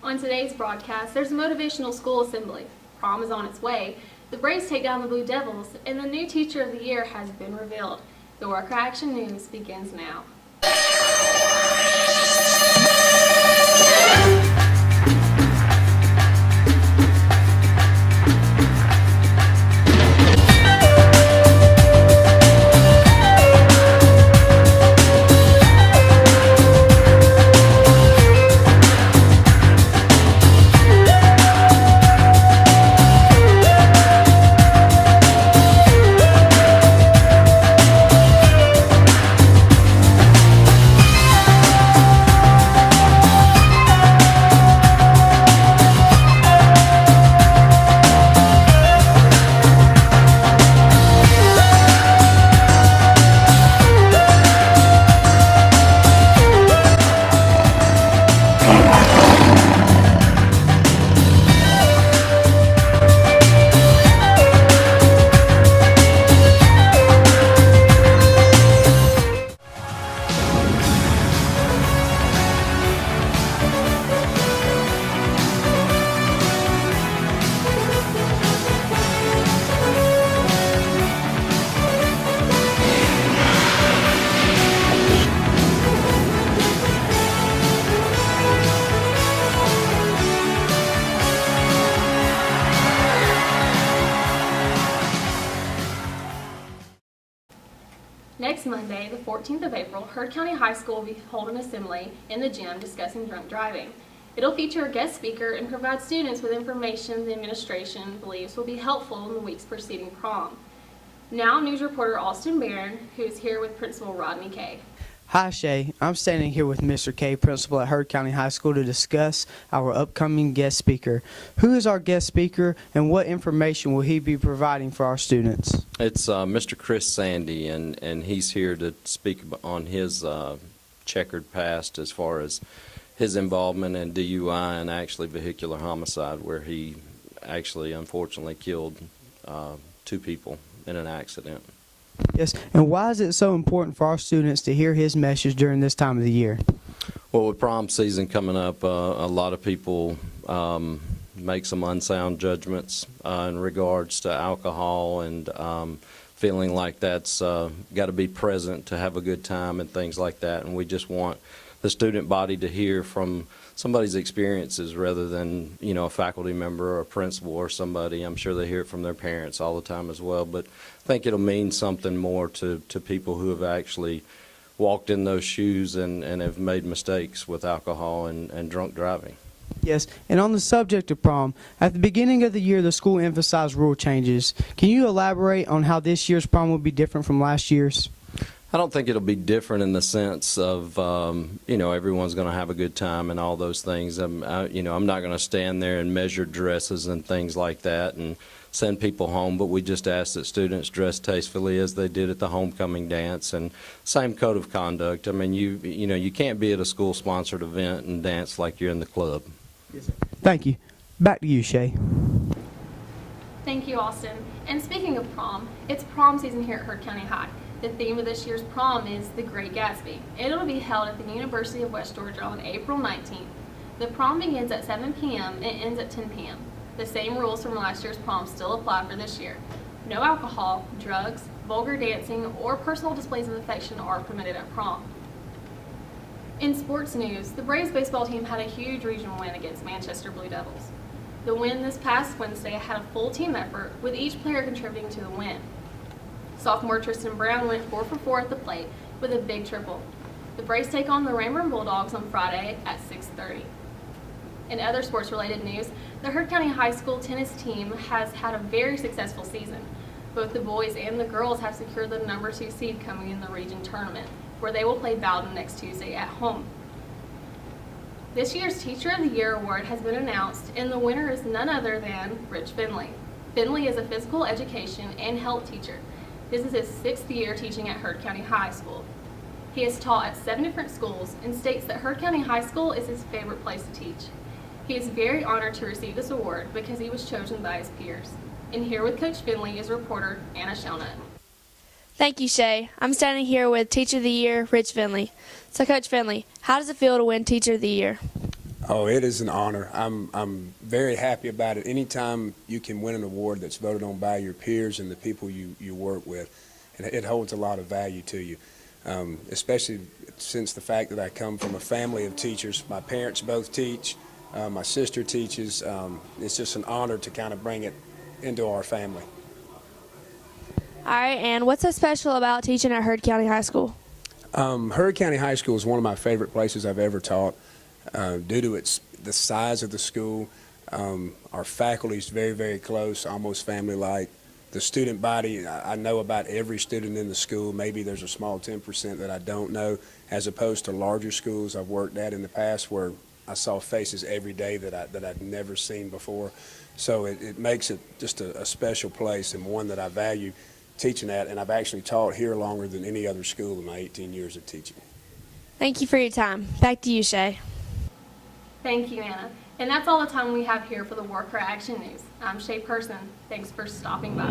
On today's broadcast, there's a motivational school assembly. Prom is on its way. The Braves take down the Blue Devils, and the new Teacher of the Year has been revealed. The Warcry Action News begins now. Next Monday, the 14th of April, Heard County High School will be holding an assembly in the gym discussing drunk driving. It'll feature a guest speaker and provide students with information the administration believes will be helpful in the weeks preceding prom. Now, news reporter Austin Barron, who is here with Principal Rodney Kay. Hi Shay, I'm standing here with Mr. Kay, Principal at Heard County High School, to discuss our upcoming guest speaker. Who is our guest speaker and what information will he be providing for our students? It's Mr. Chris Sandy, and he's here to speak on his checkered past as far as his involvement in DUI and actually vehicular homicide, where he actually unfortunately killed 2 people in an accident. Yes, and why is it so important for our students to hear his message during this time of the year? Well, with prom season coming up, a lot of people make some unsound judgments in regards to alcohol and feeling like that's got to be present to have a good time and things like that. And we just want the student body to hear from somebody's experiences rather than, you know, a faculty member or a principal or somebody. I'm sure they hear it from their parents all the time as well, but I think it'll mean something more to people who have actually walked in those shoes and have made mistakes with alcohol and drunk driving. Yes, and on the subject of prom, at the beginning of the year, the school emphasized rule changes. Can you elaborate on how this year's prom will be different from last year's? I don't think it'll be different in the sense of, you know, everyone's going to have a good time and all those things. You know, I'm not going to stand there and measure dresses and things like that and send people home, but we just ask that students dress tastefully as they did at the homecoming dance, and same code of conduct. I mean, you know, you can't be at a school-sponsored event and dance like you're in the club. Yes, sir. Thank you. Back to you, Shay. Thank you, Austin. And speaking of prom, it's prom season here at Heard County High. The theme of this year's prom is The Great Gatsby. It'll be held at the University of West Georgia on April 19th. The prom begins at 7 p.m. and ends at 10 p.m. The same rules from last year's prom still apply for this year. No alcohol, drugs, vulgar dancing, or personal displays of affection are permitted at prom. In sports news, the Braves baseball team had a huge regional win against Manchester Blue Devils. The win this past Wednesday had a full team effort, with each player contributing to the win. Sophomore Tristan Brown went 4 for 4 at the plate with a big triple. The Braves take on the Ramburn Bulldogs on Friday at 6:30. In other sports-related news, the Heard County High School tennis team has had a very successful season. Both the boys and the girls have secured the number 2 seed coming in the region tournament, where they will play Bowden next Tuesday at home. This year's Teacher of the Year award has been announced, and the winner is none other than Rich Finley. Finley is a physical education and health teacher. This is his 6th year teaching at Heard County High School. He has taught at 7 different schools and states that Heard County High School is his favorite place to teach. He is very honored to receive this award because he was chosen by his peers. And here with Coach Finley is reporter Anna Shelnut. Thank you, Shay. I'm standing here with Teacher of the Year, Rich Finley. So, Coach Finley, how does it feel to win Teacher of the Year? Oh, it is an honor. I'm very happy about it. Anytime you can win an award that's voted on by your peers and the people you work with, it holds a lot of value to you, especially since the fact that I come from a family of teachers. My parents both teach. My sister teaches. It's just an honor to kind of bring it into our family. All right, and what's so special about teaching at Heard County High School? Heard County High School is one of my favorite places I've ever taught. Due to the size of the school, our faculty is very, very close, almost family-like. The student body, I know about every student in the school. Maybe there's a small 10% that I don't know, as opposed to larger schools I've worked at in the past where I saw faces every day that I'd never seen before. So it makes it just a special place and one that I value teaching at, and I've actually taught here longer than any other school in my 18 years of teaching. Thank you for your time. Back to you, Shay. Thank you, Anna. And that's all the time we have here for the Warcry Action News. I'm Shay Person. Thanks for stopping by.